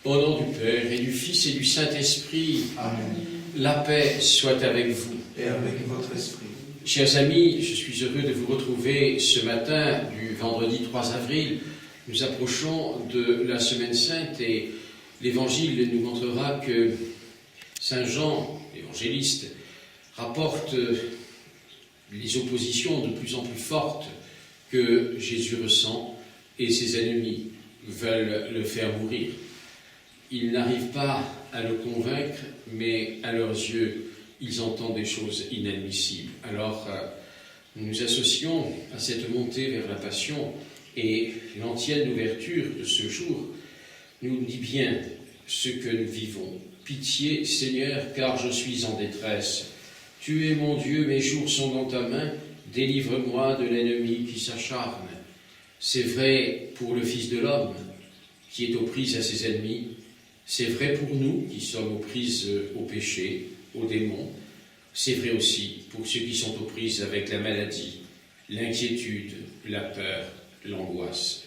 Au nom du Père et du Fils et du Saint-Esprit, Amen. la paix soit avec vous. Et avec votre esprit. Chers amis, je suis heureux de vous retrouver ce matin du vendredi 3 avril. Nous approchons de la Semaine Sainte et l'Évangile nous montrera que Saint Jean, évangéliste, rapporte les oppositions de plus en plus fortes que Jésus ressent et ses ennemis veulent le faire mourir. Ils n'arrivent pas à le convaincre, mais à leurs yeux, ils entendent des choses inadmissibles. Alors, nous nous associons à cette montée vers la Passion et l'antienne ouverture de ce jour nous dit bien ce que nous vivons. Pitié, Seigneur, car je suis en détresse. Tu es mon Dieu, mes jours sont dans ta main. Délivre-moi de l'ennemi qui s'acharne. C'est vrai pour le Fils de l'homme qui est aux prises à ses ennemis. C'est vrai pour nous qui sommes aux prises au péché, aux démons. C'est vrai aussi pour ceux qui sont aux prises avec la maladie, l'inquiétude, la peur, l'angoisse.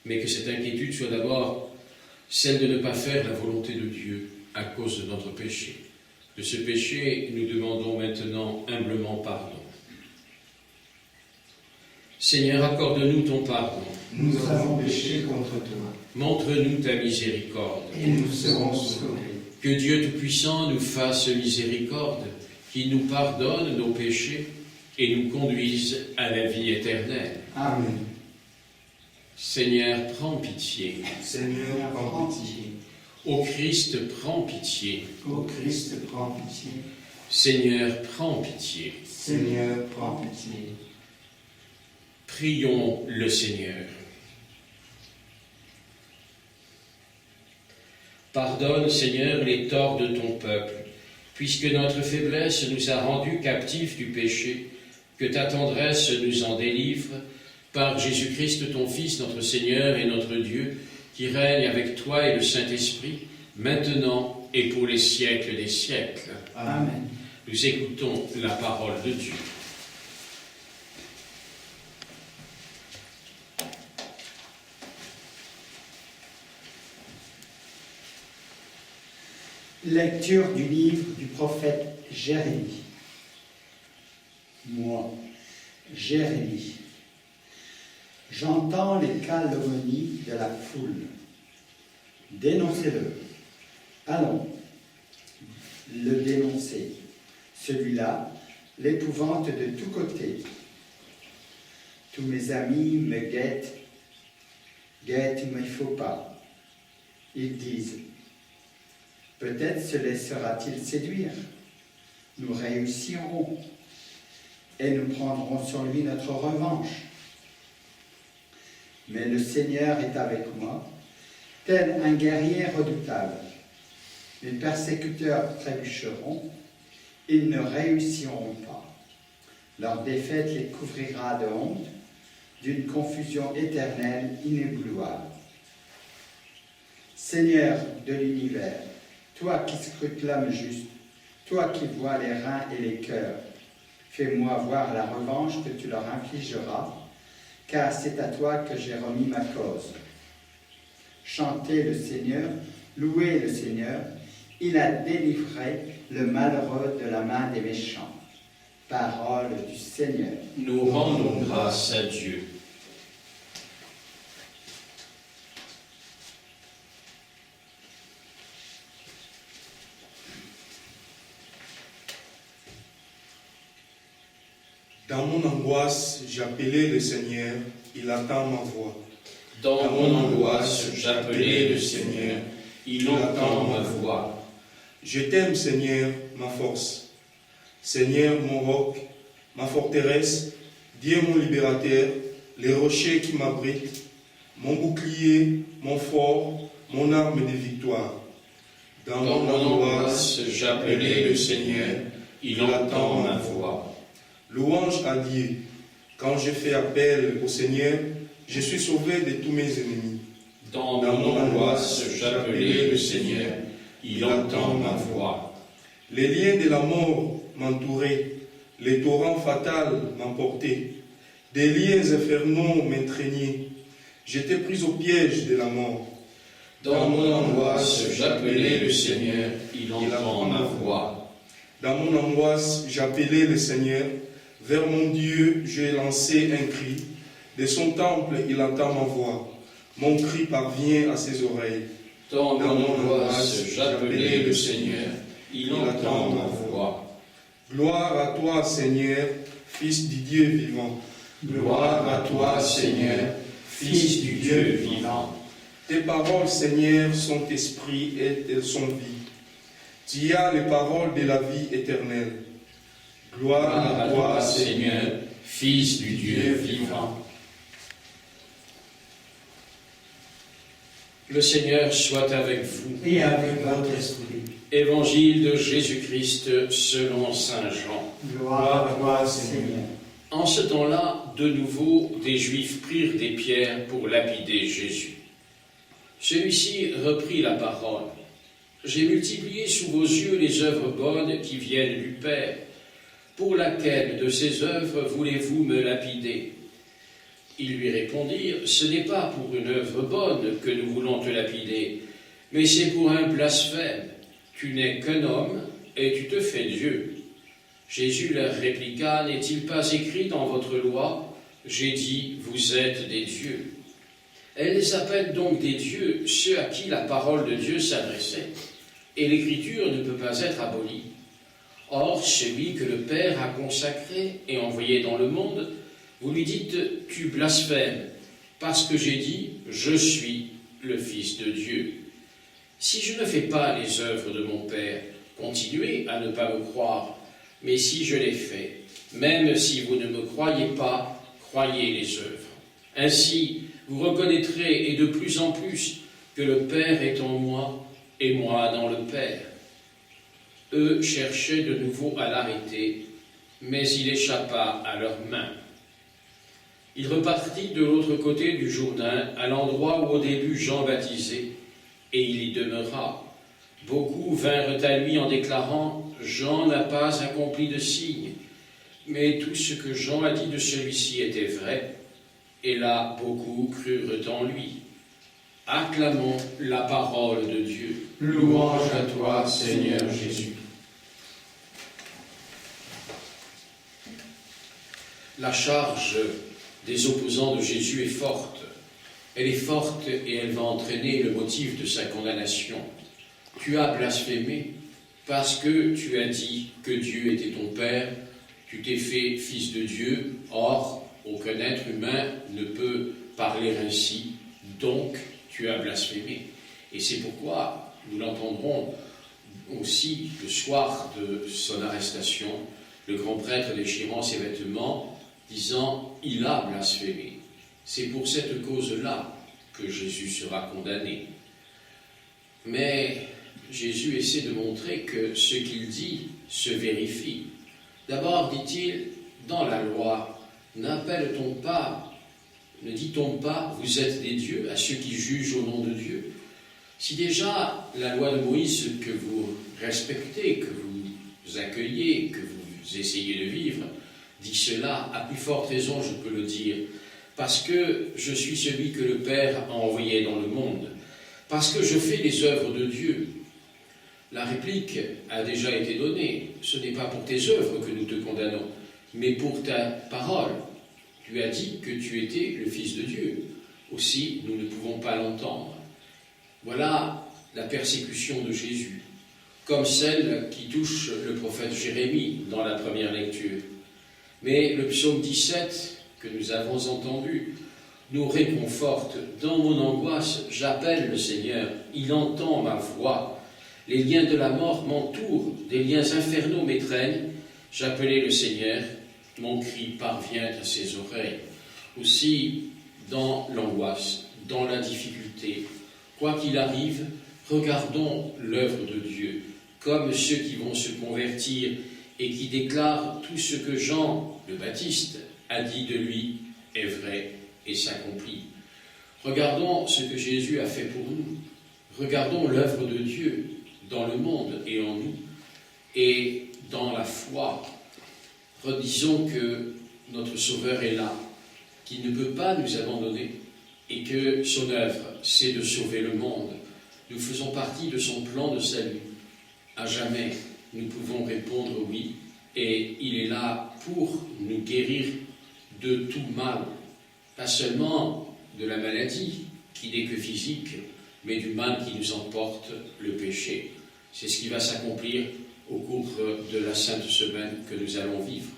Mais que cette inquiétude soit d'abord celle de ne pas faire la volonté de Dieu à cause de notre péché. De ce péché, nous demandons maintenant humblement pardon. Seigneur, accorde-nous ton pardon. Nous avons péché contre toi. Montre-nous ta miséricorde. Et nous serons sauvés. Que Dieu Tout-Puissant nous fasse miséricorde, qu'il nous pardonne nos péchés et nous conduise à la vie éternelle. Amen. Seigneur, prends pitié. Seigneur, prends pitié. Ô Christ, prends pitié. Ô Christ, prends pitié. Seigneur, prends pitié. Seigneur, prends pitié. Prions le Seigneur. Pardonne, Seigneur, les torts de ton peuple, puisque notre faiblesse nous a rendus captifs du péché, que ta tendresse nous en délivre, par Jésus-Christ, ton Fils, notre Seigneur et notre Dieu, qui règne avec toi et le Saint-Esprit, maintenant et pour les siècles des siècles. Amen. Nous écoutons la parole de Dieu. Lecture du livre du prophète Jérémie. Moi, Jérémie, j'entends les calomnies de la foule. Dénoncez-le. Allons, le dénoncer. Celui-là, l'épouvante de tous côtés. Tous mes amis me guettent, mais il ne faut pas. Ils disent, peut-être se laissera-t-il séduire. Nous réussirons et nous prendrons sur lui notre revanche. Mais le Seigneur est avec moi, tel un guerrier redoutable. Mes persécuteurs trébucheront, ils ne réussiront pas. Leur défaite les couvrira de honte, d'une confusion éternelle inéblouable. Seigneur de l'univers, toi qui scrutes l'homme juste, toi qui vois les reins et les cœurs, fais-moi voir la revanche que tu leur infligeras, car c'est à toi que j'ai remis ma cause. Chantez le Seigneur, louez le Seigneur, il a délivré le malheureux de la main des méchants. Parole du Seigneur. Nous rendons grâce à Dieu. Dans mon angoisse, j'appelais le Seigneur, il attend ma voix. Dans mon angoisse, j'appelais le Seigneur, il entend ma voix. Je t'aime, Seigneur, ma force. Seigneur, mon roc, ma forteresse, Dieu mon libérateur, les rochers qui m'abritent, mon bouclier, mon fort, mon arme de victoire. Dans mon angoisse, j'appelais le Seigneur, il entend ma voix. Louange à Dieu. Quand je fais appel au Seigneur, je suis sauvé de tous mes ennemis. Dans mon angoisse, j'appelais le Seigneur, il entend ma voix. Les liens de la mort m'entouraient, les torrents fatals m'emportaient, des liens infernaux m'entraînaient. J'étais pris au piège de la mort. Dans mon angoisse, j'appelais le Seigneur, il entend ma voix. Dans mon angoisse, j'appelais le Seigneur. Vers mon Dieu, j'ai lancé un cri. De son temple, il entend ma voix. Mon cri parvient à ses oreilles. Dans mon angoisse, j'appelais le Seigneur, il entend ma voix. Gloire à toi, Seigneur, Fils du Dieu vivant. Gloire à toi, Seigneur, Fils du Dieu vivant. Tes paroles, Seigneur, sont esprit et elles sont vie. Tu as les paroles de la vie éternelle. Gloire à toi, Seigneur, Fils du Dieu vivant. Le Seigneur soit avec vous. Et avec votre esprit. Évangile de Jésus-Christ selon saint Jean. Gloire à toi, Seigneur. En ce temps-là, de nouveau, des Juifs prirent des pierres pour lapider Jésus. Celui-ci reprit la parole. « J'ai multiplié sous vos yeux les œuvres bonnes qui viennent du Père. Pour laquelle de ces œuvres voulez-vous me lapider ?» Ils lui répondirent, « Ce n'est pas pour une œuvre bonne que nous voulons te lapider, mais c'est pour un blasphème. Tu n'es qu'un homme et tu te fais Dieu. » Jésus leur répliqua, « N'est-il pas écrit dans votre loi, j'ai dit, vous êtes des dieux. » Elle les appelle donc des dieux, ceux à qui la parole de Dieu s'adressait, et l'écriture ne peut pas être abolie. Or, celui que le Père a consacré et envoyé dans le monde, vous lui dites, tu blasphèmes, parce que j'ai dit, je suis le Fils de Dieu. Si je ne fais pas les œuvres de mon Père, continuez à ne pas me croire, mais si je les fais, même si vous ne me croyez pas, croyez les œuvres. Ainsi, vous reconnaîtrez, et de plus en plus, que le Père est en moi, et moi dans le Père. Eux cherchaient de nouveau à l'arrêter, mais il échappa à leurs mains. Il repartit de l'autre côté du Jourdain, à l'endroit où au début Jean baptisait, et il y demeura. Beaucoup vinrent à lui en déclarant « Jean n'a pas accompli de signe ». Mais tout ce que Jean a dit de celui-ci était vrai, et là beaucoup crurent en lui. Acclamons la parole de Dieu. Louange à toi, Seigneur Jésus. La charge des opposants de Jésus est forte. Elle est forte et elle va entraîner le motif de sa condamnation. Tu as blasphémé parce que tu as dit que Dieu était ton Père, tu t'es fait fils de Dieu, or aucun être humain ne peut parler ainsi, donc tu as blasphémé. Et c'est pourquoi nous l'entendrons aussi le soir de son arrestation, le grand prêtre déchirant ses vêtements, disant « il a blasphémé ». C'est pour cette cause-là que Jésus sera condamné. Mais Jésus essaie de montrer que ce qu'il dit se vérifie. D'abord, dit-il, dans la loi, n'appelle-t-on pas, ne dit-on pas, vous êtes des dieux à ceux qui jugent au nom de Dieu? Si déjà la loi de Moïse que vous respectez, que vous accueillez, que vous essayez de vivre, dit cela, à plus forte raison je peux le dire, parce que je suis celui que le Père a envoyé dans le monde, parce que je fais les œuvres de Dieu. La réplique a déjà été donnée, ce n'est pas pour tes œuvres que nous te condamnons, mais pour ta parole. Tu as dit que tu étais le Fils de Dieu. Aussi, nous ne pouvons pas l'entendre. Voilà la persécution de Jésus, comme celle qui touche le prophète Jérémie dans la première lecture. Mais le psaume 17, que nous avons entendu, nous réconforte. Dans mon angoisse, j'appelle le Seigneur, il entend ma voix. Les liens de la mort m'entourent, des liens infernaux m'étreignent. J'appelais le Seigneur, mon cri parvient à ses oreilles. Aussi, dans l'angoisse, dans la difficulté, quoi qu'il arrive, regardons l'œuvre de Dieu, comme ceux qui vont se convertir et qui déclarent tout ce que Jean le Baptiste a dit de lui est vrai et s'accomplit. Regardons ce que Jésus a fait pour nous. Regardons l'œuvre de Dieu dans le monde et en nous, et dans la foi. Redisons que notre Sauveur est là, qu'il ne peut pas nous abandonner, et que son œuvre, c'est de sauver le monde. nous faisons partie de son plan de salut. À jamais, nous pouvons répondre oui, et il est là pour nous guérir de tout mal, pas seulement de la maladie, qui n'est que physique, mais du mal qui nous emporte, le péché. C'est ce qui va s'accomplir au cours de la Sainte Semaine que nous allons vivre.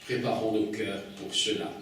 Préparons nos cœurs pour cela.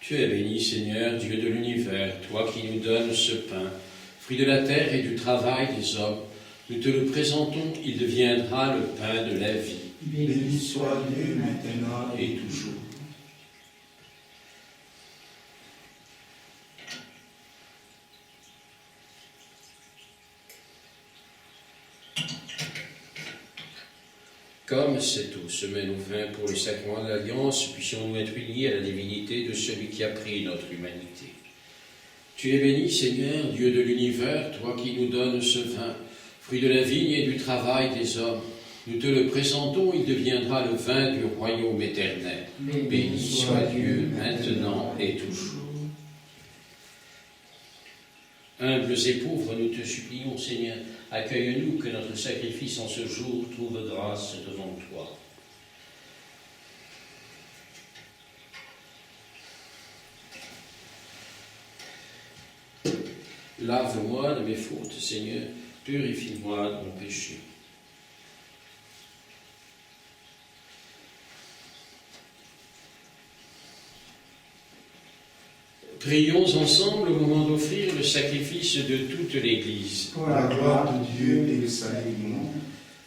Tu es béni, Seigneur, Dieu de l'univers, toi qui nous donnes ce pain, fruit de la terre et du travail des hommes. Nous te le présentons, il deviendra le pain de la vie. Béni soit Dieu maintenant Et toujours. Comme cette eau se mène au vin pour le sacrement de l'Alliance, puissions-nous être unis à la divinité de celui qui a pris notre humanité. Tu es béni, Seigneur, Dieu de l'univers, toi qui nous donnes ce vin, fruit de la vigne et du travail des hommes. Nous te le présentons, il deviendra le vin du royaume éternel. Béni soit Dieu, maintenant et toujours. Humbles et pauvres, nous te supplions, Seigneur, accueille-nous, que notre sacrifice en ce jour trouve grâce devant toi. Lave-moi de mes fautes, Seigneur, purifie-moi de mon péché. Prions ensemble au moment d'offrir le sacrifice de toute l'Église. pour la gloire de Dieu et le salut du monde.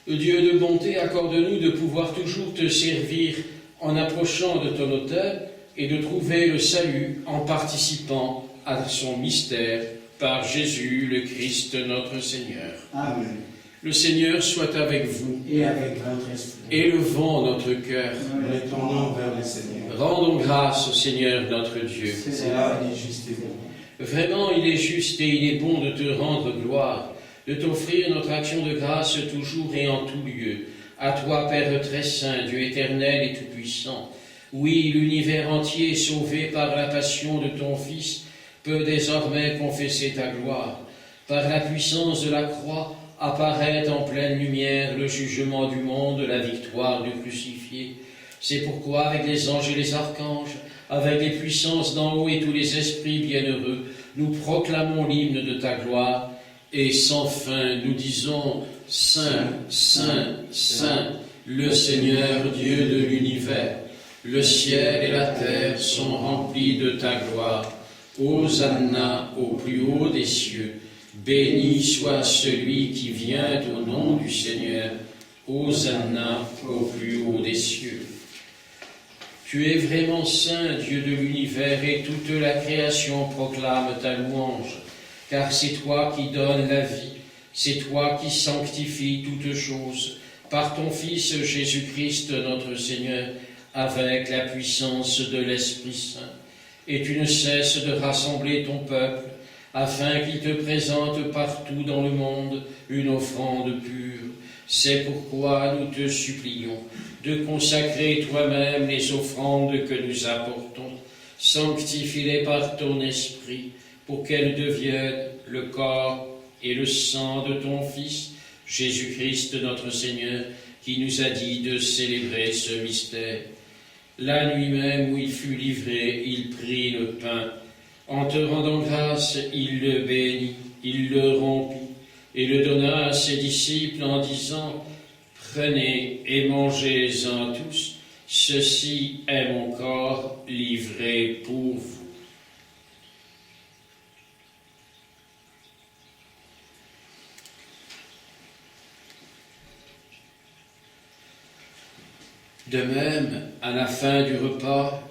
Dieu de bonté, accorde-nous de pouvoir toujours te servir en approchant de ton autel et de trouver le salut en participant à son mystère par Jésus, le Christ, notre Seigneur. Amen. Le Seigneur soit avec vous. Et avec votre esprit. Élevons notre cœur. Retournons vers le Seigneur. Rendons grâce au Seigneur notre Dieu. Cela est juste et bon. Vraiment, il est juste et il est bon de te rendre gloire, de t'offrir notre action de grâce toujours et en tout lieu. À toi, Père très saint, Dieu éternel et tout-puissant. Oui, l'univers entier, sauvé par la passion de ton Fils, peut désormais confesser ta gloire. Par la puissance de la croix, apparaît en pleine lumière le jugement du monde, la victoire du crucifié. C'est pourquoi, avec les anges et les archanges, avec les puissances d'en haut et tous les esprits bienheureux, nous proclamons l'hymne de ta gloire, et sans fin nous disons « Saint, Saint, Saint, le Seigneur Dieu de l'univers, le ciel et la terre sont remplis de ta gloire. Hosanna au plus haut des cieux. Béni soit celui qui vient au nom du Seigneur. Hosanna au plus haut des cieux. » Tu es vraiment saint, Dieu de l'univers, et toute la création proclame ta louange, car c'est toi qui donnes la vie, c'est toi qui sanctifies toutes choses, par ton Fils Jésus-Christ notre Seigneur, avec la puissance de l'Esprit Saint. Et tu ne cesses de rassembler ton peuple, afin qu'il te présente partout dans le monde une offrande pure. C'est pourquoi nous te supplions de consacrer toi-même les offrandes que nous apportons. Sanctifie-les par ton esprit, pour qu'elles deviennent le corps et le sang de ton Fils, Jésus-Christ notre Seigneur, qui nous a dit de célébrer ce mystère. La nuit même où il fut livré, il prit le pain. En te rendant grâce, il le bénit, il le rompit, et le donna à ses disciples en disant « Prenez et mangez-en tous, Ceci est mon corps livré pour vous. De même, à la fin du repas,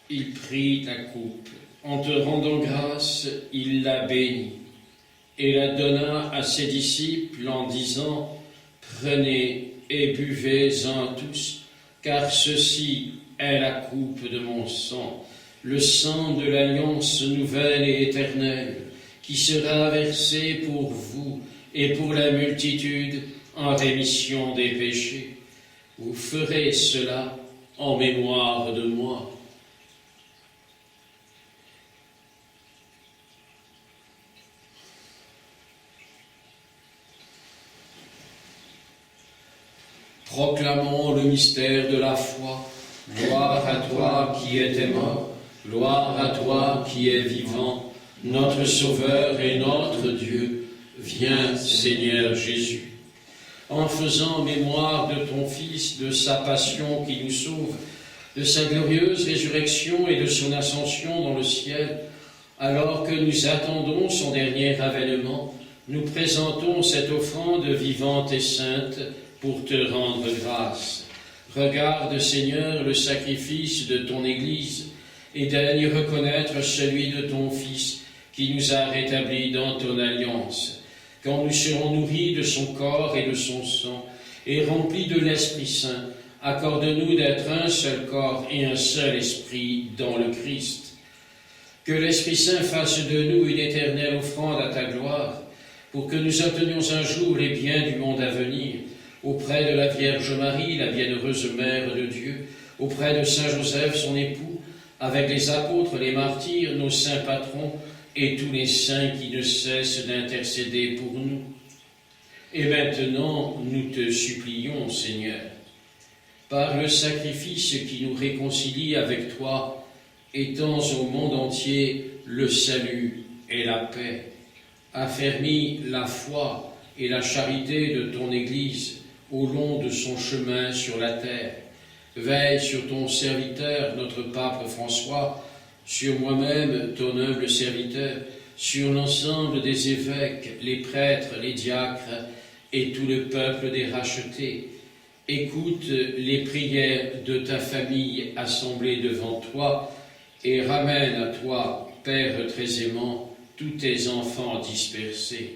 il prit la coupe. En te rendant grâce, il la bénit et la donna à ses disciples en disant « Prenez et buvez-en tous, car ceci est la coupe de mon sang, le sang de l'alliance nouvelle et éternelle, qui sera versé pour vous et pour la multitude en rémission des péchés. Vous ferez cela en mémoire de moi. » Proclamons le mystère de la foi. Gloire à toi qui étais mort, gloire à toi qui es vivant, notre Sauveur et notre Dieu. Viens, Seigneur Jésus. En faisant mémoire de ton Fils, de sa passion qui nous sauve, de sa glorieuse résurrection et de son ascension dans le ciel, alors que nous attendons son dernier avènement, nous présentons cette offrande vivante et sainte pour te rendre grâce. Regarde, Seigneur, le sacrifice de ton Église et daigne reconnaître celui de ton Fils qui nous a rétablis dans ton alliance. Quand nous serons nourris de son corps et de son sang et remplis de l'Esprit Saint, accorde-nous d'être un seul corps et un seul esprit dans le Christ. Que l'Esprit Saint fasse de nous une éternelle offrande à ta gloire, pour que nous obtenions un jour les biens du monde à venir, auprès de la Vierge Marie, la bienheureuse Mère de Dieu, auprès de Saint Joseph, son époux, avec les apôtres, les martyrs, nos saints patrons, et tous les saints qui ne cessent d'intercéder pour nous. Et maintenant, nous te supplions, Seigneur, par le sacrifice qui nous réconcilie avec toi, étends au monde entier le salut et la paix. Affermis la foi et la charité de ton Église au long de son chemin sur la terre. Veille sur ton serviteur, notre pape François, sur moi-même, ton humble serviteur, sur l'ensemble des évêques, les prêtres, les diacres et tout le peuple des rachetés. Écoute les prières de ta famille assemblée devant toi et ramène à toi, Père très aimant, tous tes enfants dispersés.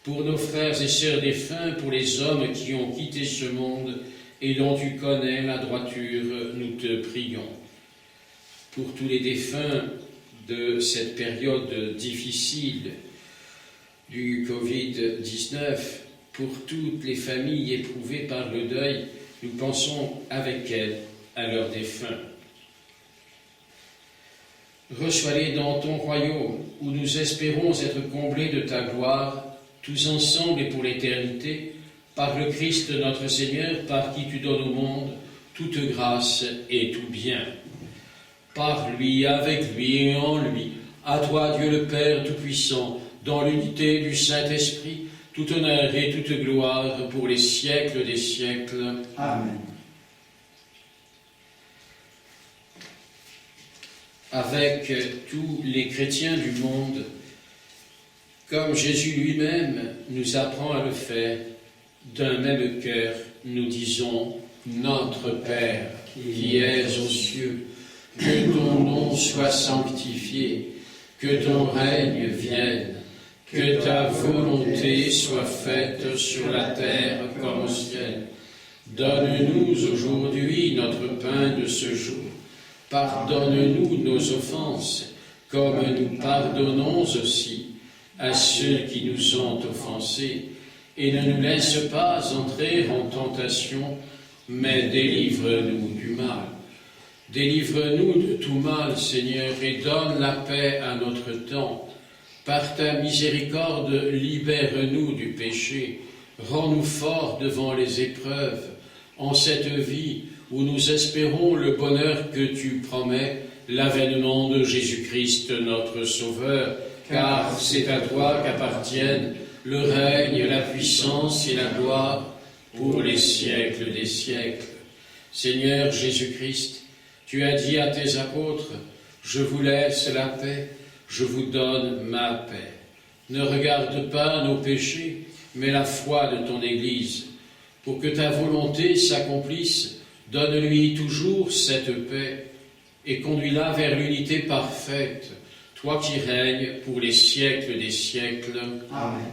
Pour nos frères et sœurs défunts, pour les hommes qui ont quitté ce monde et dont tu connais la droiture, nous te prions. Pour tous les défunts de cette période difficile du Covid-19, pour toutes les familles éprouvées par le deuil, nous pensons avec elles à leurs défunts. Reçois-les dans ton royaume, où nous espérons être comblés de ta gloire, tous ensemble et pour l'éternité, par le Christ notre Seigneur, par qui tu donnes au monde toute grâce et tout bien. Par lui, avec lui et en lui, à toi Dieu le Père Tout-Puissant, dans l'unité du Saint-Esprit, tout honneur et toute gloire pour les siècles des siècles. Amen. Avec tous les chrétiens du monde, comme Jésus lui-même nous apprend à le faire, d'un même cœur, nous disons « Notre Père, qui es aux cieux, que ton nom soit sanctifié, que ton règne vienne, que ta volonté soit faite sur la terre comme au ciel. Donne-nous aujourd'hui notre pain de ce jour. Pardonne-nous nos offenses, comme nous pardonnons aussi à ceux qui nous ont offensés. Et ne nous laisse pas entrer en tentation, mais délivre-nous du mal. Délivre-nous de tout mal, Seigneur, et donne la paix à notre temps. Par ta miséricorde, libère-nous du péché. Rends-nous forts devant les épreuves. En cette vie où nous espérons le bonheur que tu promets, l'avènement de Jésus-Christ, notre Sauveur, car c'est à toi qu'appartiennent le règne, la puissance et la gloire pour les siècles des siècles. Seigneur Jésus-Christ, tu as dit à tes apôtres, « Je vous laisse la paix, je vous donne ma paix. » Ne regarde pas nos péchés, mais la foi de ton Église. Pour que ta volonté s'accomplisse, donne-lui toujours cette paix et conduis-la vers l'unité parfaite, toi qui règnes pour les siècles des siècles. Amen.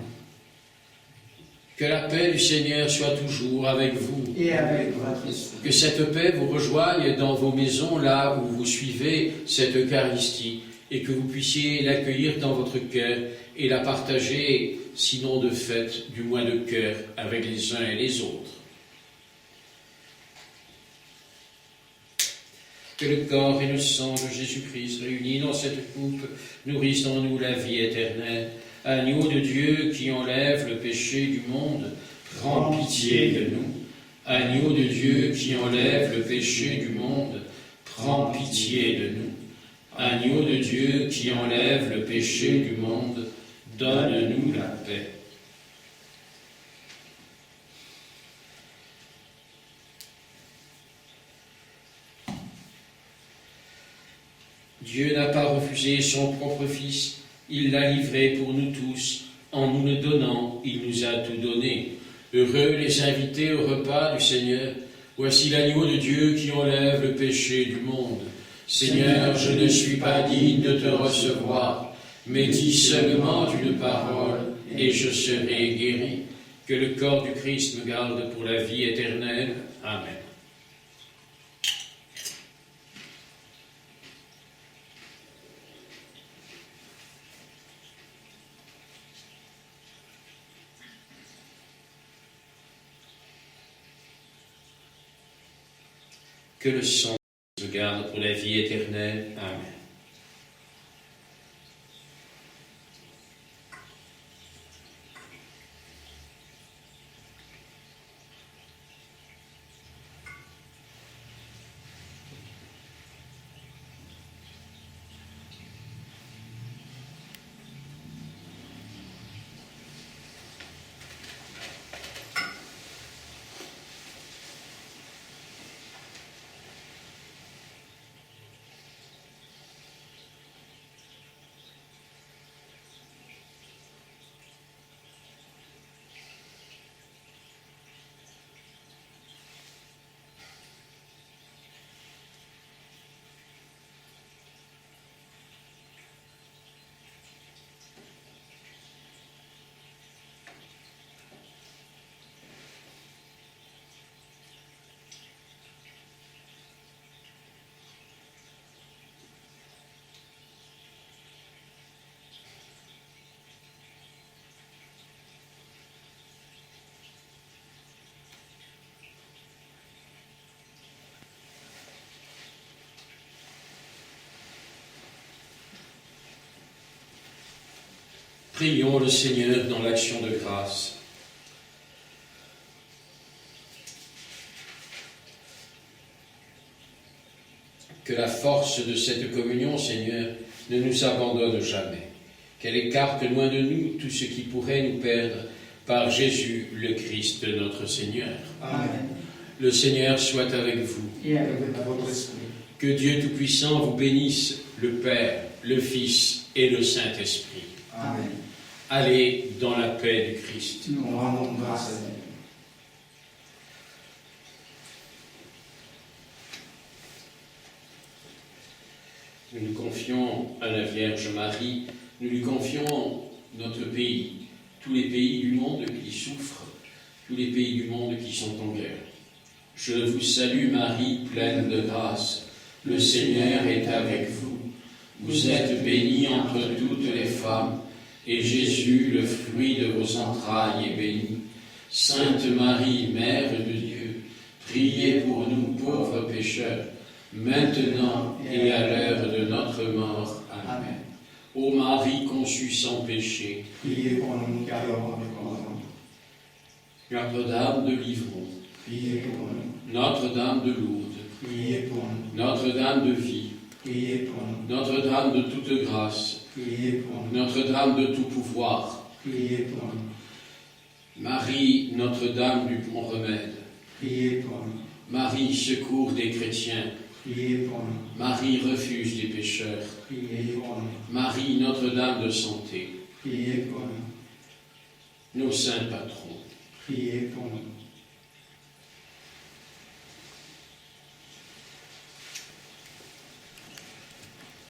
Que la paix du Seigneur soit toujours avec vous. Et avec votre esprit. Que cette paix vous rejoigne dans vos maisons, là où vous suivez cette Eucharistie, et que vous puissiez l'accueillir dans votre cœur et la partager, sinon de fait, du moins de cœur, avec les uns et les autres. Que le corps et le sang de Jésus-Christ réunis dans cette coupe nourrissent en nous la vie éternelle. Agneau de Dieu qui enlève le péché du monde, prends pitié de nous. Agneau de Dieu qui enlève le péché du monde, prends pitié de nous. Agneau de Dieu qui enlève le péché du monde, donne-nous la paix. Dieu n'a pas refusé son propre Fils, il l'a livré pour nous tous. En nous le donnant, il nous a tout donné. Heureux les invités au repas du Seigneur. Voici l'agneau de Dieu qui enlève le péché du monde. Seigneur, je ne suis pas digne de te recevoir, mais dis seulement une parole et je serai guéri. Que le corps du Christ me garde pour la vie éternelle. Amen. Que le sang me garde pour la vie éternelle. Amen. Prions le Seigneur dans l'action de grâce. Que la force de cette communion, Seigneur, ne nous abandonne jamais. Qu'elle écarte loin de nous tout ce qui pourrait nous perdre par Jésus, le Christ, notre Seigneur. Amen. Le Seigneur soit avec vous. Et avec votre esprit. Que Dieu Tout-Puissant vous bénisse, le Père, le Fils et le Saint-Esprit. Amen. Allez dans la paix du Christ. Nous rendons grâce à Dieu. Nous nous confions à la Vierge Marie, nous lui confions notre pays, tous les pays du monde qui souffrent, tous les pays du monde qui sont en guerre. Je vous salue Marie, pleine de grâce, le Seigneur est avec vous. Vous êtes bénie entre toutes les femmes, et Jésus, le fruit de vos entrailles, est béni. Sainte Marie, Mère de Dieu, priez pour nous pauvres pécheurs, maintenant et à l'heure de notre mort. Amen. Ô Marie conçue sans péché, Priez pour nous, car nous recommandons. Notre-Dame de Livron, Priez pour nous. Notre-Dame de Lourdes, Priez pour nous. Notre-Dame de Vie, Priez pour nous. Notre-Dame de toute grâce, Priez pour nous. Notre-Dame de tout pouvoir, Priez pour nous. Marie, Notre-Dame du bon remède, Priez pour nous. Marie, secours des chrétiens. Priez pour nous. Marie, refuge des pécheurs. Priez pour nous. Marie, Notre-Dame de santé. Priez pour nous. Nos saints patrons. Priez pour nous.